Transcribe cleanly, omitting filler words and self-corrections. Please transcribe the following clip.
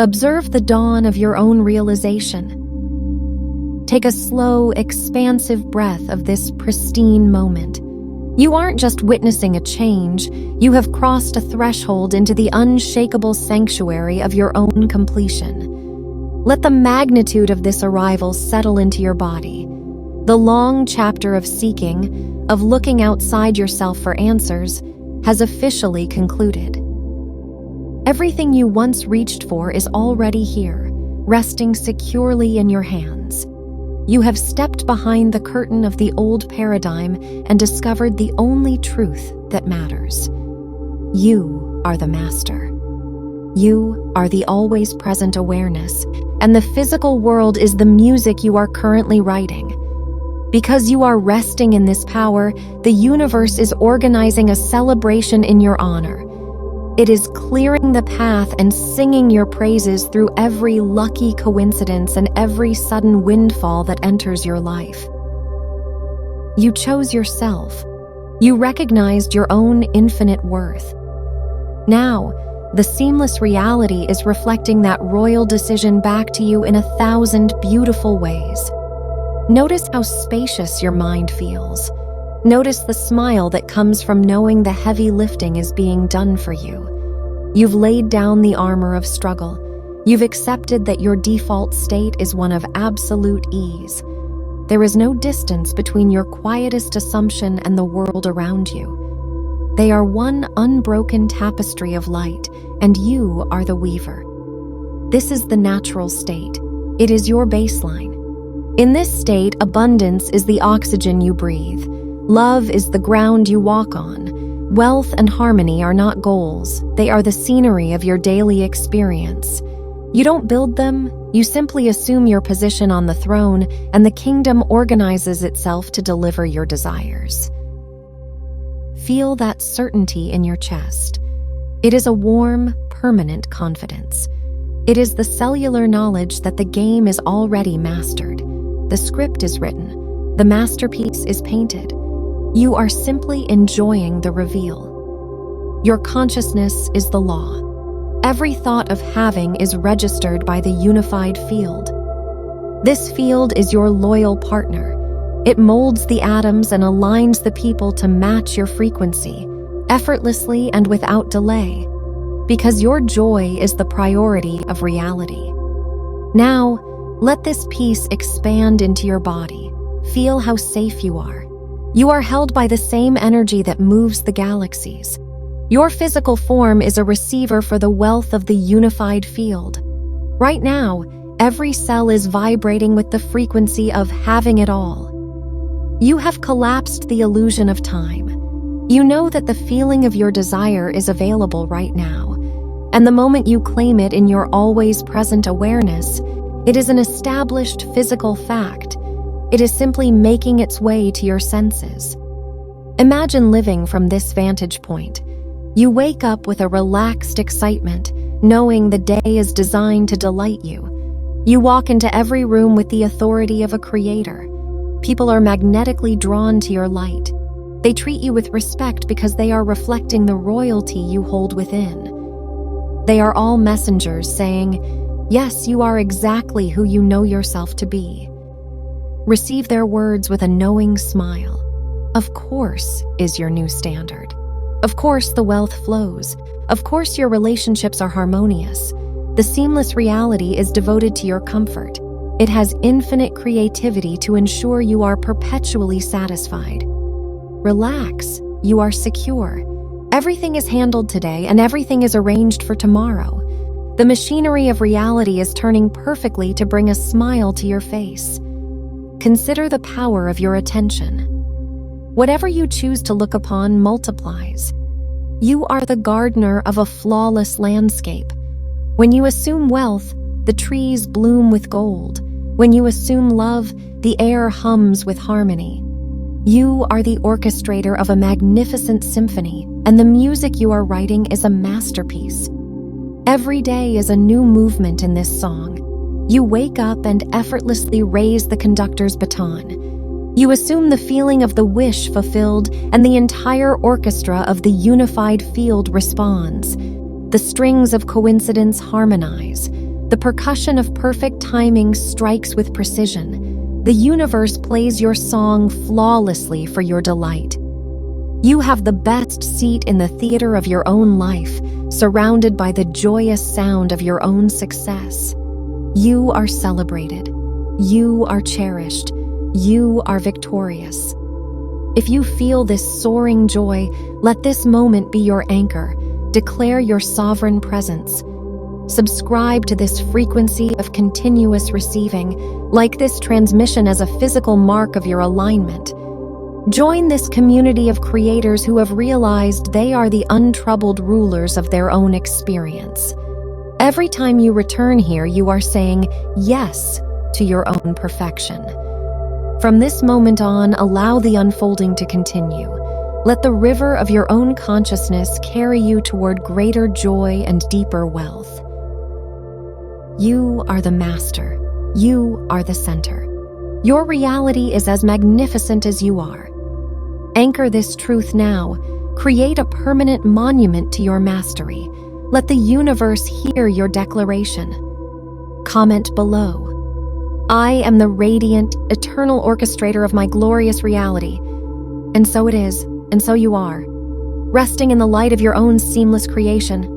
Observe the dawn of your own realization. Take a slow, expansive breath of this pristine moment. You aren't just witnessing a change, you have crossed a threshold into the unshakable sanctuary of your own completion. Let the magnitude of this arrival settle into your body. The long chapter of seeking, of looking outside yourself for answers, has officially concluded. Everything you once reached for is already here, resting securely in your hands. You have stepped behind the curtain of the old paradigm and discovered the only truth that matters. You are the master. You are the always present awareness, and the physical world is the music you are currently writing. Because you are resting in this power, the universe is organizing a celebration in your honor. It is clearing the path and singing your praises through every lucky coincidence and every sudden windfall that enters your life. You chose yourself. You recognized your own infinite worth. Now, the seamless reality is reflecting that royal decision back to you in 1,000 beautiful ways. Notice how spacious your mind feels. Notice the smile that comes from knowing the heavy lifting is being done for you. You've laid down the armor of struggle. You've accepted that your default state is one of absolute ease. There is no distance between your quietest assumption and the world around you. They are one unbroken tapestry of light, and you are the weaver. This is the natural state. It is your baseline. In this state, abundance is the oxygen you breathe. Love is the ground you walk on. Wealth and harmony are not goals. They are the scenery of your daily experience. You don't build them, you simply assume your position on the throne, and the kingdom organizes itself to deliver your desires. Feel that certainty in your chest. It is a warm, permanent confidence. It is the cellular knowledge that the game is already mastered. The script is written. The masterpiece is painted. You are simply enjoying the reveal. Your consciousness is the law. Every thought of having is registered by the unified field. This field is your loyal partner. It molds the atoms and aligns the people to match your frequency, effortlessly and without delay, because your joy is the priority of reality. Now, let this peace expand into your body. Feel how safe you are. You are held by the same energy that moves the galaxies. Your physical form is a receiver for the wealth of the unified field. Right now, every cell is vibrating with the frequency of having it all. You have collapsed the illusion of time. You know that the feeling of your desire is available right now, and the moment you claim it in your always present awareness, it is an established physical fact. It is simply making its way to your senses. Imagine living from this vantage point. You wake up with a relaxed excitement, knowing the day is designed to delight you. You walk into every room with the authority of a creator. People are magnetically drawn to your light. They treat you with respect because they are reflecting the royalty you hold within. They are all messengers saying, "Yes, you are exactly who you know yourself to be." Receive their words with a knowing smile. Of course is your new standard. Of course the wealth flows. Of course your relationships are harmonious. The seamless reality is devoted to your comfort. It has infinite creativity to ensure you are perpetually satisfied. Relax, you are secure. Everything is handled today and everything is arranged for tomorrow. The machinery of reality is turning perfectly to bring a smile to your face. Consider the power of your attention. Whatever you choose to look upon multiplies. You are the gardener of a flawless landscape. When you assume wealth, the trees bloom with gold. When you assume love, the air hums with harmony. You are the orchestrator of a magnificent symphony, and the music you are writing is a masterpiece. Every day is a new movement in this song. You wake up and effortlessly raise the conductor's baton. You assume the feeling of the wish fulfilled, and the entire orchestra of the unified field responds. The strings of coincidence harmonize. The percussion of perfect timing strikes with precision. The universe plays your song flawlessly for your delight. You have the best seat in the theater of your own life, surrounded by the joyous sound of your own success. You are celebrated. You are cherished. You are victorious. If you feel this soaring joy, let this moment be your anchor. Declare your sovereign presence. Subscribe to this frequency of continuous receiving, like this transmission as a physical mark of your alignment. Join this community of creators who have realized they are the untroubled rulers of their own experience. Every time you return here, you are saying yes to your own perfection. From this moment on, allow the unfolding to continue. Let the river of your own consciousness carry you toward greater joy and deeper wealth. You are the master. You are the center. Your reality is as magnificent as you are. Anchor this truth now. Create a permanent monument to your mastery. Let the universe hear your declaration. Comment below. I am the radiant, eternal orchestrator of my glorious reality. And so it is, and so you are. Resting in the light of your own seamless creation,